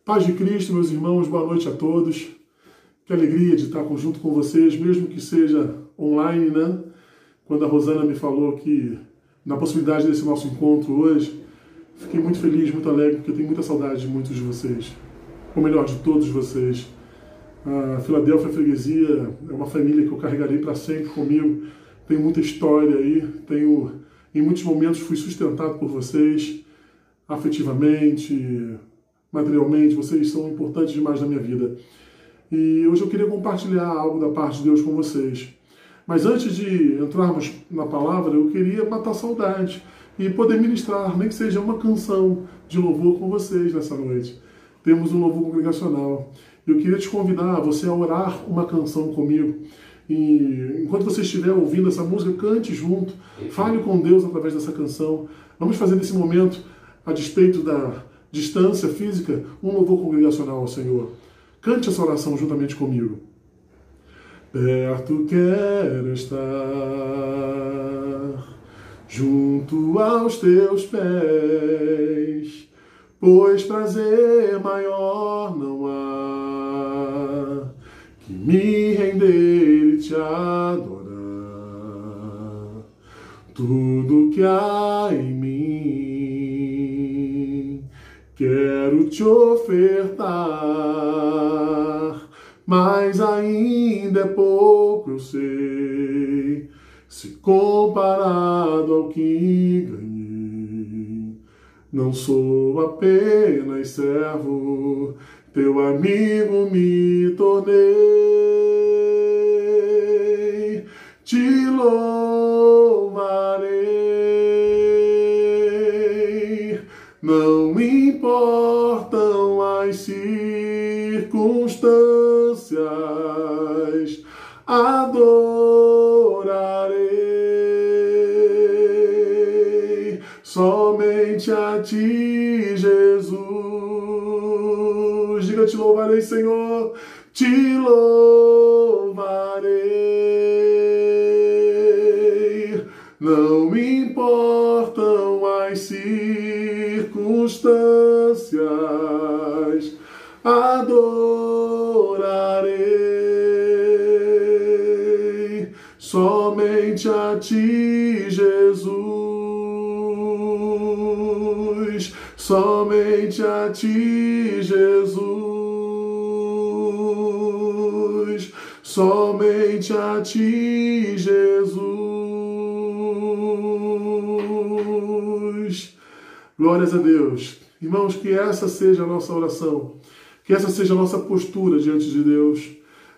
Paz de Cristo, meus irmãos, boa noite a todos. Que alegria de estar junto com vocês, mesmo que seja online, né? Quando a Rosana me falou que na possibilidade desse nosso encontro hoje, fiquei muito feliz, muito alegre, porque eu tenho muita saudade de muitos de vocês. Ou melhor, de todos vocês. A Filadélfia Freguesia é uma família que eu carregarei para sempre comigo. Tenho muita história aí, em muitos momentos fui sustentado por vocês, afetivamente, materialmente, vocês são importantes demais na minha vida. E hoje eu queria compartilhar algo da parte de Deus com vocês. Mas antes de entrarmos na palavra, eu queria matar a saudade e poder ministrar, nem que seja uma canção de louvor com vocês nessa noite. Temos um louvor congregacional. Eu queria te convidar a você a orar uma canção comigo. E enquanto você estiver ouvindo essa música, cante junto, fale com Deus através dessa canção. Vamos fazer nesse momento, a despeito da distância física, um louvor congregacional ao Senhor. Cante essa oração juntamente comigo. Perto quero estar, junto aos teus pés, pois prazer maior não há que me render e te adorar. Tudo que há em mim quero te ofertar, mas ainda é pouco, eu sei, se comparado ao que ganhei. Não sou apenas servo, teu amigo me tornei. Te louvarei, não importam as circunstâncias, adorarei somente a ti, Jesus. Diga, te louvarei, Senhor, te louvarei. Não importam as circunstâncias, adorarei somente a ti, Jesus. Somente a ti, Jesus. Somente a ti, Jesus. Glórias a Deus. Irmãos, que essa seja a nossa oração. Que essa seja a nossa postura diante de Deus.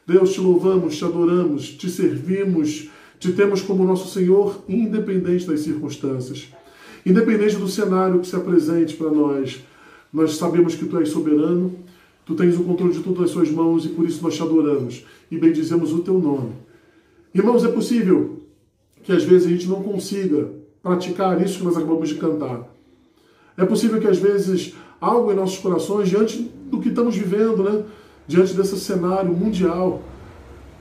Deus, te louvamos, te adoramos, te servimos, te temos como nosso Senhor, independente das circunstâncias. Independente do cenário que se apresente para nós, nós sabemos que Tu és soberano, Tu tens o controle de tudo nas Suas mãos e por isso nós te adoramos e bendizemos o Teu nome. Irmãos, é possível que às vezes a gente não consiga praticar isso que nós acabamos de cantar. É possível que às vezes algo em nossos corações, diante do que estamos vivendo, né? Diante desse cenário mundial,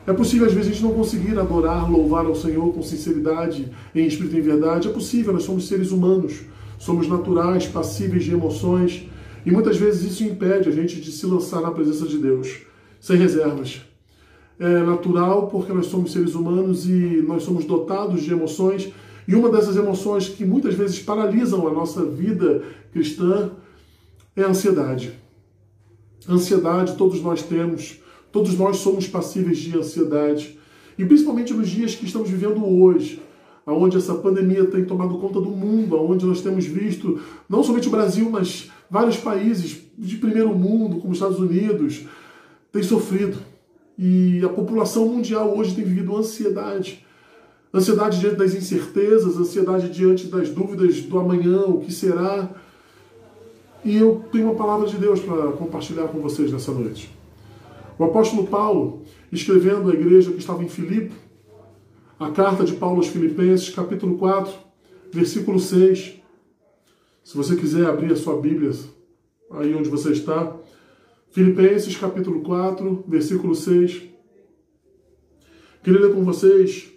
é possível às vezes a gente não conseguir adorar, louvar ao Senhor com sinceridade, em espírito e em verdade. É possível, nós somos seres humanos, somos naturais, passíveis de emoções, e muitas vezes isso impede a gente de se lançar na presença de Deus, sem reservas. É natural porque nós somos seres humanos e nós somos dotados de emoções, e uma dessas emoções que muitas vezes paralisam a nossa vida cristã é a ansiedade. Ansiedade todos nós temos, todos nós somos passíveis de ansiedade. E principalmente nos dias que estamos vivendo hoje, onde essa pandemia tem tomado conta do mundo, onde nós temos visto, não somente o Brasil, mas vários países de primeiro mundo, como os Estados Unidos, têm sofrido. E a população mundial hoje tem vivido ansiedade. Ansiedade diante das incertezas, ansiedade diante das dúvidas do amanhã, o que será. E eu tenho uma palavra de Deus para compartilhar com vocês nessa noite. O apóstolo Paulo, escrevendo à igreja que estava em Filipe, a carta de Paulo aos Filipenses, capítulo 4, versículo 6. Se você quiser abrir a sua Bíblia, aí onde você está, Filipenses, capítulo 4, versículo 6. Queria ler com vocês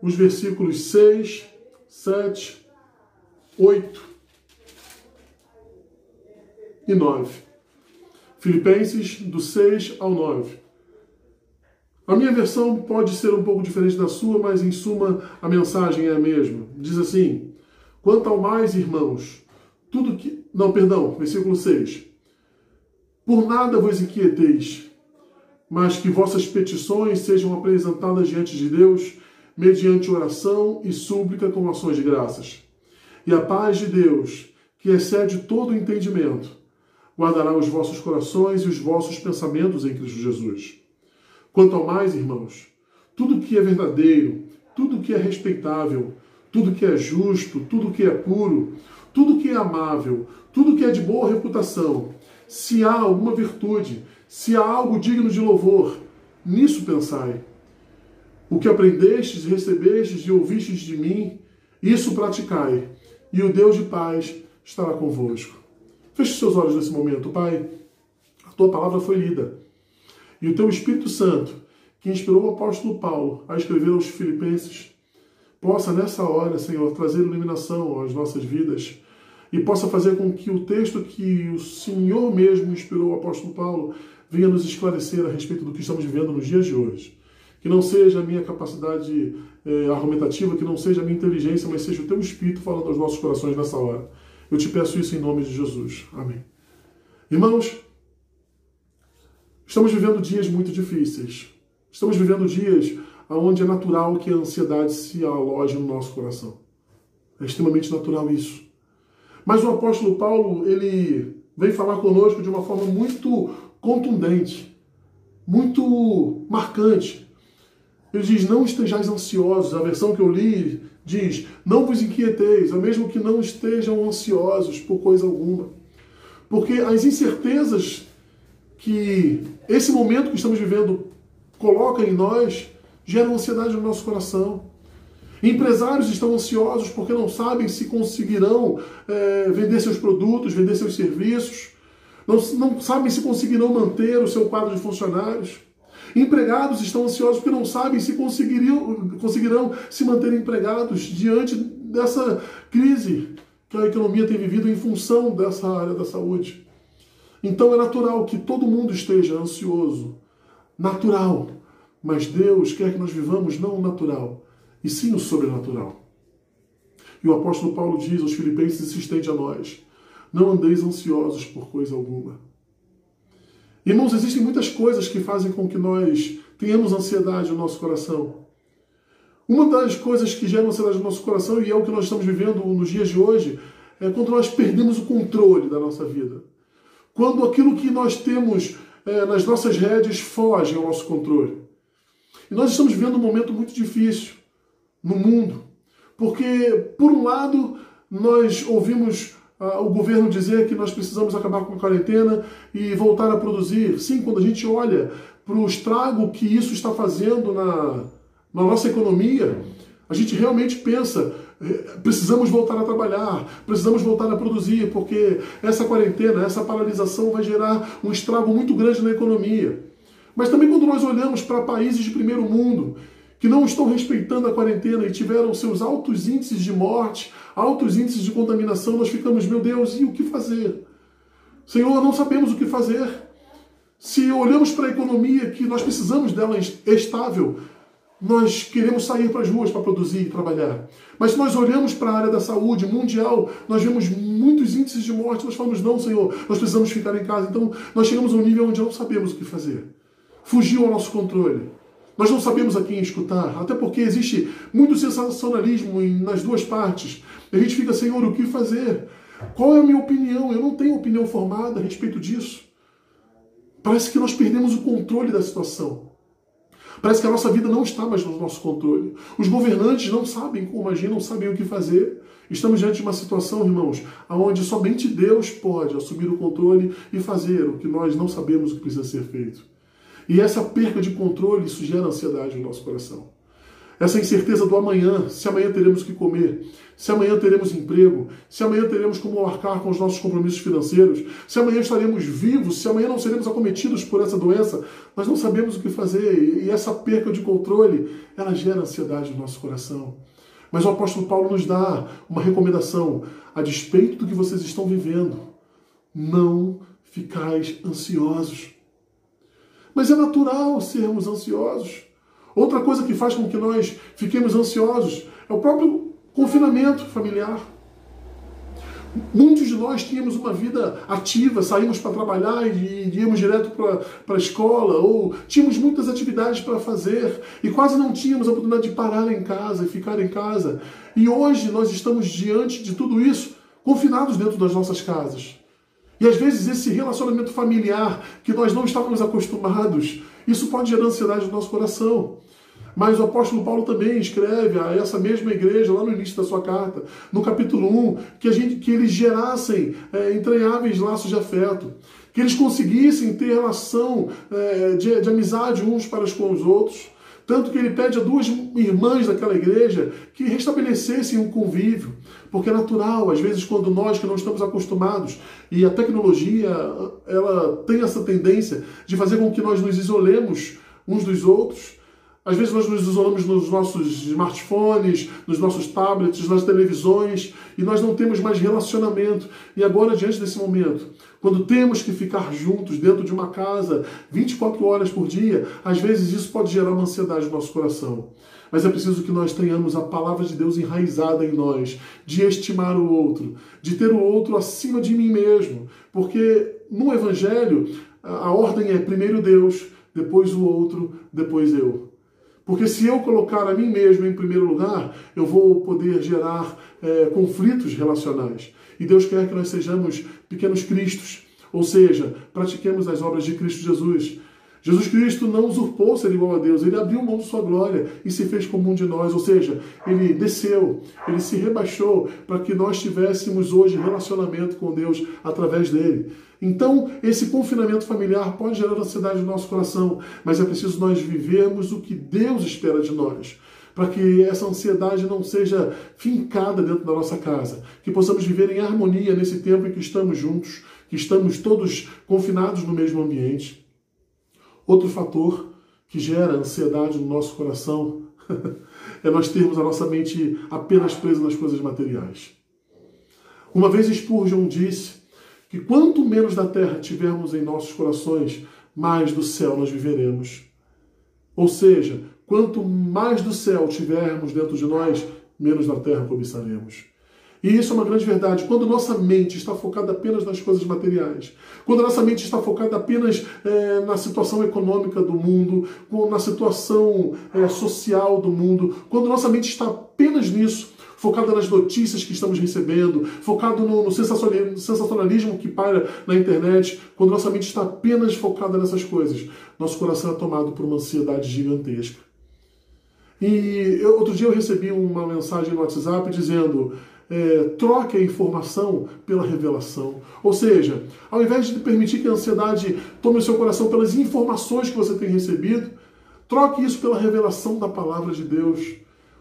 os versículos 6, 7, 8 e 9. Filipenses, do 6 ao 9. A minha versão pode ser um pouco diferente da sua, mas em suma a mensagem é a mesma. Diz assim: quanto ao mais, irmãos, tudo que... Não, perdão, versículo 6. Por nada vos inquieteis, mas que vossas petições sejam apresentadas diante de Deus, mediante oração e súplica com ações de graças. E a paz de Deus, que excede todo o entendimento, guardará os vossos corações e os vossos pensamentos em Cristo Jesus. Quanto ao mais, irmãos, tudo que é verdadeiro, tudo que é respeitável, tudo que é justo, tudo que é puro, tudo que é amável, tudo que é de boa reputação, se há alguma virtude, se há algo digno de louvor, nisso pensai. O que aprendestes, recebestes e ouvistes de mim, isso praticai, e o Deus de paz estará convosco. Feche seus olhos nesse momento, Pai. A tua palavra foi lida. E o teu Espírito Santo, que inspirou o apóstolo Paulo a escrever aos Filipenses, possa nessa hora, Senhor, trazer iluminação às nossas vidas e possa fazer com que o texto que o Senhor mesmo inspirou o apóstolo Paulo venha nos esclarecer a respeito do que estamos vivendo nos dias de hoje. Que não seja a minha capacidade argumentativa, que não seja a minha inteligência, mas seja o teu Espírito falando aos nossos corações nessa hora. Eu te peço isso em nome de Jesus. Amém. Irmãos, estamos vivendo dias muito difíceis. Estamos vivendo dias onde é natural que a ansiedade se aloje no nosso coração. É extremamente natural isso. Mas o apóstolo Paulo, ele vem falar conosco de uma forma muito contundente, muito marcante. Ele diz, não estejais ansiosos. A versão que eu li diz, não vos inquieteis, é mesmo que não estejam ansiosos por coisa alguma. Porque as incertezas que esse momento que estamos vivendo coloca em nós, geram ansiedade no nosso coração. Empresários estão ansiosos porque não sabem se conseguirão vender seus produtos, vender seus serviços, não sabem se conseguirão manter o seu quadro de funcionários. Empregados estão ansiosos porque não sabem se conseguirão se manter empregados diante dessa crise que a economia tem vivido em função dessa área da saúde. Então é natural que todo mundo esteja ansioso. Natural. Mas Deus quer que nós vivamos não o natural, e sim o sobrenatural. E o apóstolo Paulo diz aos Filipenses e se estende a nós, não andeis ansiosos por coisa alguma. Irmãos, existem muitas coisas que fazem com que nós tenhamos ansiedade no nosso coração. Uma das coisas que geram ansiedade no nosso coração, e é o que nós estamos vivendo nos dias de hoje, é quando nós perdemos o controle da nossa vida. Quando aquilo que nós temos nas nossas rédeas foge ao nosso controle. E nós estamos vivendo um momento muito difícil no mundo, porque, por um lado, nós ouvimos o governo dizer que nós precisamos acabar com a quarentena e voltar a produzir. Sim, quando a gente olha para o estrago que isso está fazendo na nossa economia, a gente realmente pensa, precisamos voltar a trabalhar, precisamos voltar a produzir, porque essa quarentena, essa paralisação vai gerar um estrago muito grande na economia. Mas também quando nós olhamos para países de primeiro mundo, que não estão respeitando a quarentena e tiveram seus altos índices de morte, altos índices de contaminação, nós ficamos, meu Deus, e o que fazer? Senhor, não sabemos o que fazer. Se olhamos para a economia, que nós precisamos dela estável, nós queremos sair para as ruas para produzir e trabalhar. Mas se nós olhamos para a área da saúde mundial, nós vemos muitos índices de morte, nós falamos, não, Senhor, nós precisamos ficar em casa. Então, nós chegamos a um nível onde não sabemos o que fazer. Fugiu ao nosso controle. Nós não sabemos a quem escutar, até porque existe muito sensacionalismo nas duas partes. A gente fica, Senhor, o que fazer? Qual é a minha opinião? Eu não tenho opinião formada a respeito disso. Parece que nós perdemos o controle da situação. Parece que a nossa vida não está mais no nosso controle. Os governantes não sabem como agir, não sabem o que fazer. Estamos diante de uma situação, irmãos, onde somente Deus pode assumir o controle e fazer o que nós não sabemos o que precisa ser feito. E essa perca de controle, isso gera ansiedade no nosso coração. Essa incerteza do amanhã, se amanhã teremos o que comer, se amanhã teremos emprego, se amanhã teremos como arcar com os nossos compromissos financeiros, se amanhã estaremos vivos, se amanhã não seremos acometidos por essa doença, nós não sabemos o que fazer. E essa perca de controle, ela gera ansiedade no nosso coração. Mas o apóstolo Paulo nos dá uma recomendação, a despeito do que vocês estão vivendo, não ficais ansiosos. Mas é natural sermos ansiosos. Outra coisa que faz com que nós fiquemos ansiosos é o próprio confinamento familiar. Muitos de nós tínhamos uma vida ativa, saímos para trabalhar e íamos direto para a escola, ou tínhamos muitas atividades para fazer e quase não tínhamos a oportunidade de parar em casa e ficar em casa. E hoje nós estamos diante de tudo isso, confinados dentro das nossas casas. E às vezes esse relacionamento familiar que nós não estávamos acostumados, isso pode gerar ansiedade no nosso coração. Mas o apóstolo Paulo também escreve a essa mesma igreja, lá no início da sua carta, no capítulo 1, que eles gerassem entranháveis laços de afeto, que eles conseguissem ter relação de amizade uns para com os outros. Tanto que ele pede a duas irmãs daquela igreja que restabelecessem um convívio. Porque é natural, às vezes, quando nós que não estamos acostumados, e a tecnologia ela tem essa tendência de fazer com que nós nos isolemos uns dos outros. Às vezes nós nos isolamos nos nossos smartphones, nos nossos tablets, nas televisões, e nós não temos mais relacionamento. E agora, diante desse momento, quando temos que ficar juntos dentro de uma casa 24 horas por dia, às vezes isso pode gerar uma ansiedade no nosso coração. Mas é preciso que nós tenhamos a palavra de Deus enraizada em nós, de estimar o outro, de ter o outro acima de mim mesmo. Porque no Evangelho, a ordem é primeiro Deus, depois o outro, depois eu. Porque se eu colocar a mim mesmo em primeiro lugar, eu vou poder gerar conflitos relacionais. E Deus quer que nós sejamos pequenos cristos, ou seja, pratiquemos as obras de Cristo Jesus. Jesus Cristo não usurpou ser igual a Deus, ele abriu mão de sua glória e se fez como um de nós, ou seja, ele desceu, ele se rebaixou para que nós tivéssemos hoje relacionamento com Deus através dele. Então, esse confinamento familiar pode gerar ansiedade no nosso coração, mas é preciso nós vivermos o que Deus espera de nós, para que essa ansiedade não seja fincada dentro da nossa casa, que possamos viver em harmonia nesse tempo em que estamos juntos, que estamos todos confinados no mesmo ambiente. Outro fator que gera ansiedade no nosso coração é nós termos a nossa mente apenas presa nas coisas materiais. Uma vez Spurgeon disse que quanto menos da terra tivermos em nossos corações, mais do céu nós viveremos. Ou seja, quanto mais do céu tivermos dentro de nós, menos da terra cobiçaremos. E isso é uma grande verdade. Quando nossa mente está focada apenas nas coisas materiais, quando nossa mente está focada apenas na situação econômica do mundo, na situação social do mundo, quando nossa mente está apenas nisso, focada nas notícias que estamos recebendo, focado no sensacionalismo que paira na internet, quando nossa mente está apenas focada nessas coisas, nosso coração é tomado por uma ansiedade gigantesca. E outro dia eu recebi uma mensagem no WhatsApp dizendo: troque a informação pela revelação. Ou seja, ao invés de permitir que a ansiedade tome o seu coração pelas informações que você tem recebido, troque isso pela revelação da palavra de Deus.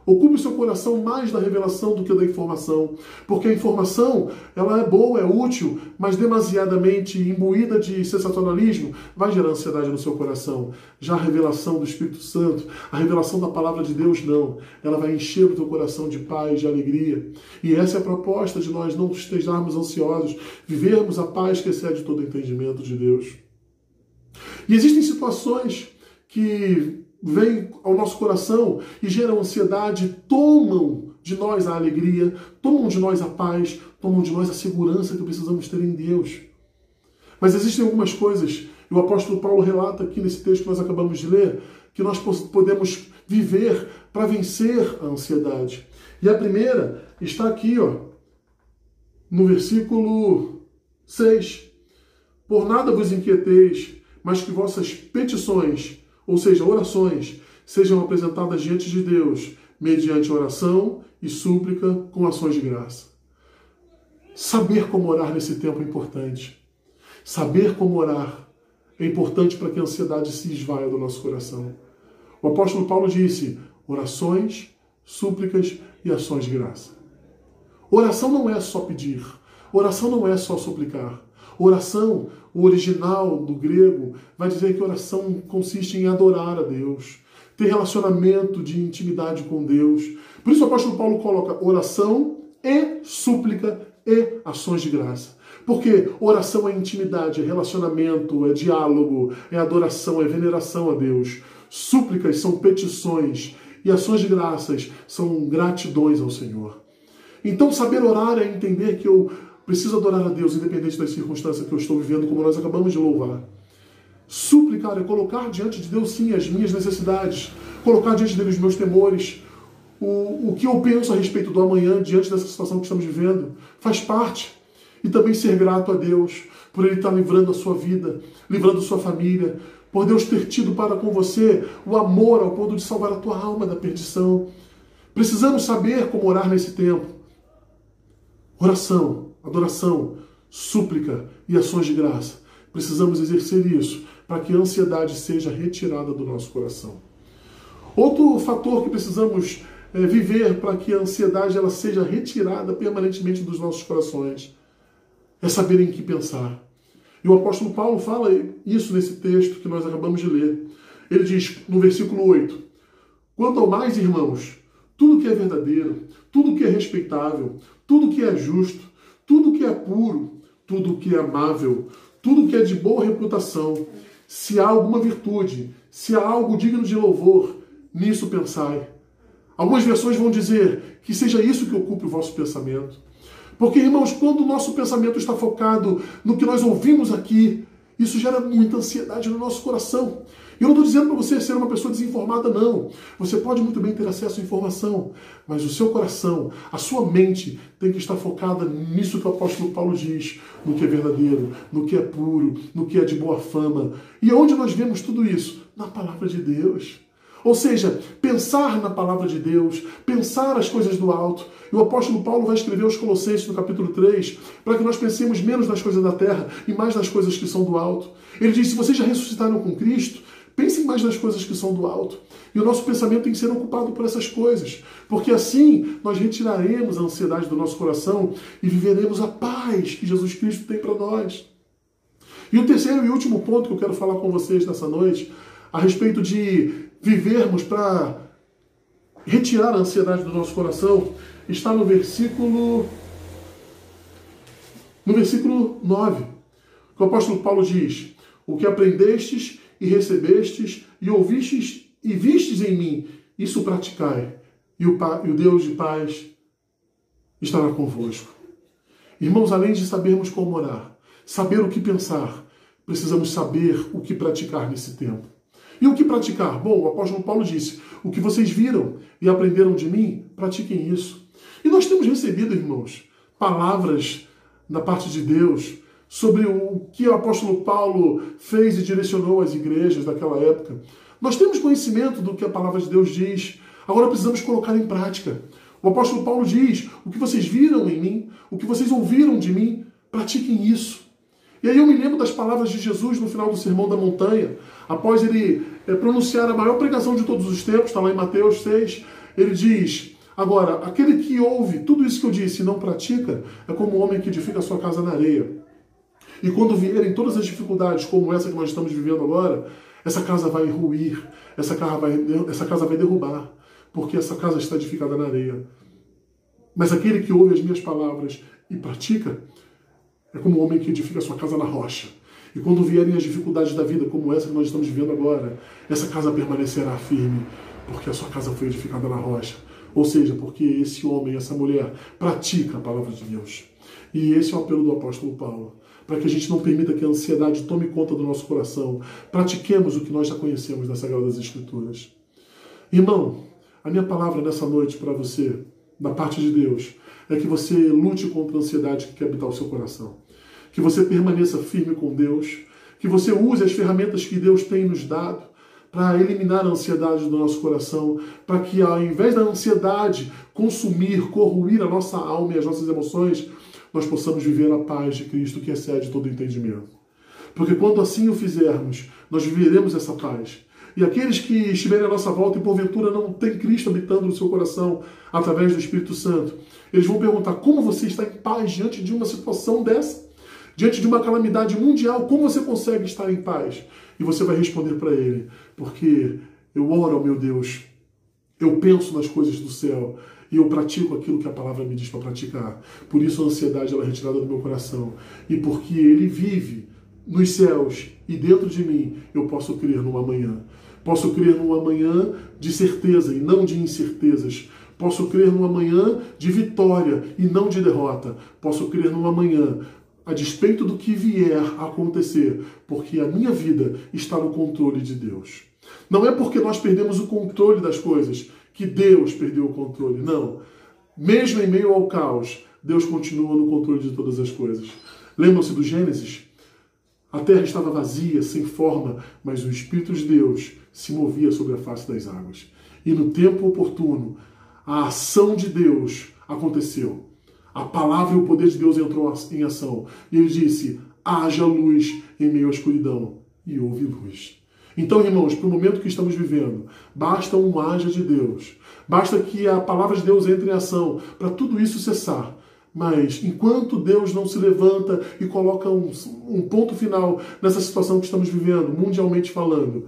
Ocupe o seu coração mais da revelação do que da informação. Porque a informação, ela é boa, é útil, mas demasiadamente imbuída de sensacionalismo vai gerar ansiedade no seu coração. Já a revelação do Espírito Santo, a revelação da palavra de Deus, não. Ela vai encher o teu coração de paz, de alegria. E essa é a proposta de nós não estejamos ansiosos, vivermos a paz que excede todo o entendimento de Deus. E existem situações que vêm ao nosso coração e geram ansiedade, tomam de nós a alegria, tomam de nós a paz, tomam de nós a segurança que precisamos ter em Deus. Mas existem algumas coisas, e o apóstolo Paulo relata aqui nesse texto que nós acabamos de ler, que nós podemos viver para vencer a ansiedade. E a primeira está aqui, no versículo 6. Por nada vos inquieteis, mas que vossas petições, ou seja, orações, sejam apresentadas diante de Deus, mediante oração e súplica com ações de graça. Saber como orar nesse tempo é importante. Saber como orar é importante para que a ansiedade se esvaia do nosso coração. O apóstolo Paulo disse: orações, súplicas e ações de graça. Oração não é só pedir. Oração não é só suplicar. Oração, o original do grego, vai dizer que oração consiste em adorar a Deus, ter relacionamento de intimidade com Deus. Por isso o apóstolo Paulo coloca oração e súplica e ações de graça. Porque oração é intimidade, é relacionamento, é diálogo, é adoração, é veneração a Deus. Súplicas são petições e ações de graças são gratidões ao Senhor. Então, saber orar é entender que eu preciso adorar a Deus, independente das circunstâncias que eu estou vivendo, como nós acabamos de louvar. Suplicar é colocar diante de Deus, sim, as minhas necessidades, colocar diante dele os meus temores, o que eu penso a respeito do amanhã, diante dessa situação que estamos vivendo, faz parte. E também ser grato a Deus, por Ele estar livrando a sua vida, livrando a sua família, por Deus ter tido para com você o amor ao ponto de salvar a tua alma da perdição. Precisamos saber como orar nesse tempo. Oração, adoração, súplica e ações de graça. Precisamos exercer isso para que a ansiedade seja retirada do nosso coração. Outro fator que precisamos viver para que a ansiedade ela seja retirada permanentemente dos nossos corações é saber em que pensar. E o apóstolo Paulo fala isso nesse texto que nós acabamos de ler. Ele diz no versículo 8: quanto ao mais, irmãos, tudo que é verdadeiro, tudo que é respeitável, tudo que é justo, tudo que é puro, tudo que é amável, tudo que é de boa reputação, se há alguma virtude, se há algo digno de louvor, nisso pensai. Algumas versões vão dizer que seja isso que ocupe o vosso pensamento. Porque, irmãos, quando o nosso pensamento está focado no que nós ouvimos aqui, isso gera muita ansiedade no nosso coração. E eu não estou dizendo para você ser uma pessoa desinformada, não. Você pode muito bem ter acesso à informação, mas o seu coração, a sua mente tem que estar focada nisso que o apóstolo Paulo diz, no que é verdadeiro, no que é puro, no que é de boa fama. E onde nós vemos tudo isso? Na palavra de Deus. Ou seja, pensar na palavra de Deus, pensar as coisas do alto. E o apóstolo Paulo vai escrever aos Colossenses no capítulo 3, para que nós pensemos menos nas coisas da terra e mais nas coisas que são do alto. Ele diz, se vocês já ressuscitaram com Cristo, pensem mais nas coisas que são do alto. E o nosso pensamento tem que ser ocupado por essas coisas. Porque assim nós retiraremos a ansiedade do nosso coração e viveremos a paz que Jesus Cristo tem para nós. E o terceiro e último ponto que eu quero falar com vocês nessa noite, a respeito de vivermos para retirar a ansiedade do nosso coração, está no versículo 9. Que o apóstolo Paulo diz: o que aprendestes e recebestes e ouvistes e vistes em mim, isso praticai, e o Deus de paz estará convosco. Irmãos, além de sabermos como orar, saber o que pensar, precisamos saber o que praticar nesse tempo. E o que praticar? Bom, o apóstolo Paulo disse, o que vocês viram e aprenderam de mim, pratiquem isso. E nós temos recebido, irmãos, palavras da parte de Deus sobre o que o apóstolo Paulo fez e direcionou às igrejas daquela época. Nós temos conhecimento do que a palavra de Deus diz, agora precisamos colocar em prática. O apóstolo Paulo diz, o que vocês viram em mim, o que vocês ouviram de mim, pratiquem isso. E aí eu me lembro das palavras de Jesus no final do Sermão da Montanha, após ele pronunciar a maior pregação de todos os tempos, está lá em Mateus 6, ele diz, agora, aquele que ouve tudo isso que eu disse e não pratica, é como um homem que edifica a sua casa na areia. E quando vierem todas as dificuldades, como essa que nós estamos vivendo agora, essa casa vai ruir, essa casa vai derrubar, porque essa casa está edificada na areia. Mas aquele que ouve as minhas palavras e pratica, é como um homem que edifica a sua casa na rocha. E quando vierem as dificuldades da vida, como essa que nós estamos vivendo agora, essa casa permanecerá firme, porque a sua casa foi edificada na rocha. Ou seja, porque esse homem, essa mulher, pratica a palavra de Deus. E esse é o apelo do apóstolo Paulo, para que a gente não permita que a ansiedade tome conta do nosso coração. Pratiquemos o que nós já conhecemos das Sagradas Escrituras. Irmão, a minha palavra nessa noite para você, da parte de Deus, é que você lute contra a ansiedade que quer habitar o seu coração. Que você permaneça firme com Deus, que você use as ferramentas que Deus tem nos dado para eliminar a ansiedade do nosso coração, para que ao invés da ansiedade consumir, corroer a nossa alma e as nossas emoções, nós possamos viver a paz de Cristo que excede todo entendimento. Porque quando assim o fizermos, nós viveremos essa paz. E aqueles que estiverem à nossa volta e porventura não tem Cristo habitando no seu coração através do Espírito Santo, eles vão perguntar como você está em paz diante de uma situação dessa? Diante de uma calamidade mundial, como você consegue estar em paz? E você vai responder para ele, porque eu oro ao meu Deus, eu penso nas coisas do céu, e eu pratico aquilo que a palavra me diz para praticar. Por isso a ansiedade ela é retirada do meu coração. E porque Ele vive nos céus e dentro de mim, eu posso crer no amanhã. Posso crer no amanhã de certeza e não de incertezas. Posso crer no amanhã de vitória e não de derrota. Posso crer no amanhã a despeito do que vier a acontecer, porque a minha vida está no controle de Deus. Não é porque nós perdemos o controle das coisas que Deus perdeu o controle, não. Mesmo em meio ao caos, Deus continua no controle de todas as coisas. Lembram-se do Gênesis? A terra estava vazia, sem forma, mas o Espírito de Deus se movia sobre a face das águas. E no tempo oportuno, a ação de Deus aconteceu. A palavra e o poder de Deus entrou em ação. E Ele disse, haja luz em meio à escuridão. E houve luz. Então, irmãos, para o momento que estamos vivendo, basta um haja de Deus. Basta que a palavra de Deus entre em ação para tudo isso cessar. Mas, enquanto Deus não se levanta e coloca um ponto final nessa situação que estamos vivendo, mundialmente falando,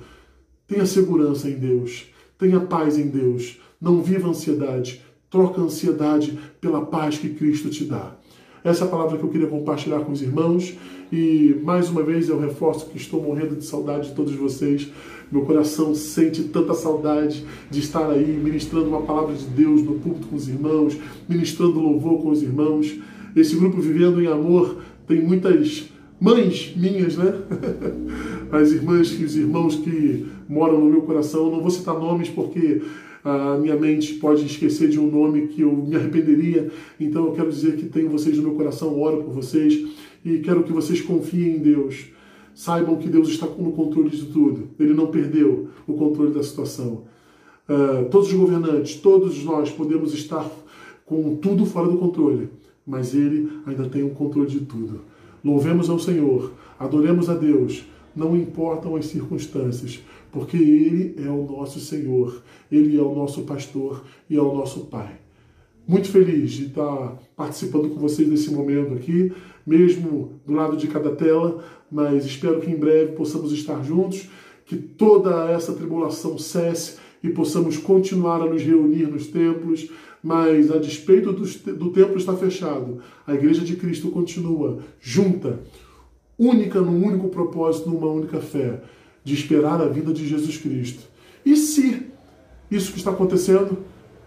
tenha segurança em Deus, tenha paz em Deus, não viva ansiedade, troca a ansiedade pela paz que Cristo te dá. Essa é a palavra que eu queria compartilhar com os irmãos e, mais uma vez, eu reforço que estou morrendo de saudade de todos vocês. Meu coração sente tanta saudade de estar aí ministrando uma palavra de Deus no púlpito com os irmãos, ministrando louvor com os irmãos. Esse grupo Vivendo em Amor tem muitas mães minhas, né? As irmãs e os irmãos que moram no meu coração. Eu não vou citar nomes porque a minha mente pode esquecer de um nome que eu me arrependeria. Então eu quero dizer que tenho vocês no meu coração, oro por vocês e quero que vocês confiem em Deus. Saibam que Deus está no controle de tudo. Ele não perdeu o controle da situação. Todos os governantes, todos nós podemos estar com tudo fora do controle, mas Ele ainda tem o controle de tudo. Louvemos ao Senhor, adoremos a Deus, não importam as circunstâncias, porque Ele é o nosso Senhor, Ele é o nosso pastor e é o nosso Pai. Muito feliz de estar participando com vocês nesse momento aqui, mesmo do lado de cada tela, mas espero que em breve possamos estar juntos, que toda essa tribulação cesse e possamos continuar a nos reunir nos templos, mas a despeito do templo estar fechado, a Igreja de Cristo continua junta, única num único propósito, numa única fé, de esperar a vinda de Jesus Cristo. E se isso que está acontecendo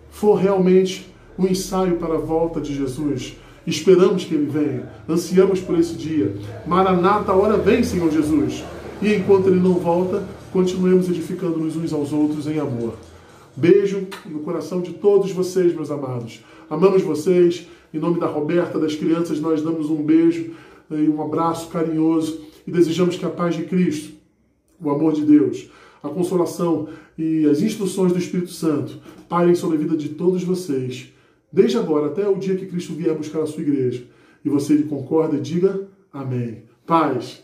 for realmente um ensaio para a volta de Jesus, esperamos que Ele venha, ansiamos por esse dia. Maranata, a hora vem, Senhor Jesus. E enquanto Ele não volta, continuemos edificando-nos uns aos outros em amor. Beijo no coração de todos vocês, meus amados. Amamos vocês. Em nome da Roberta, das crianças, nós damos um beijo e um abraço carinhoso e desejamos que a paz de Cristo, o amor de Deus, a consolação e as instruções do Espírito Santo pairem sobre a vida de todos vocês, desde agora até o dia que Cristo vier buscar a sua igreja. E você lhe concorda e diga amém. Paz.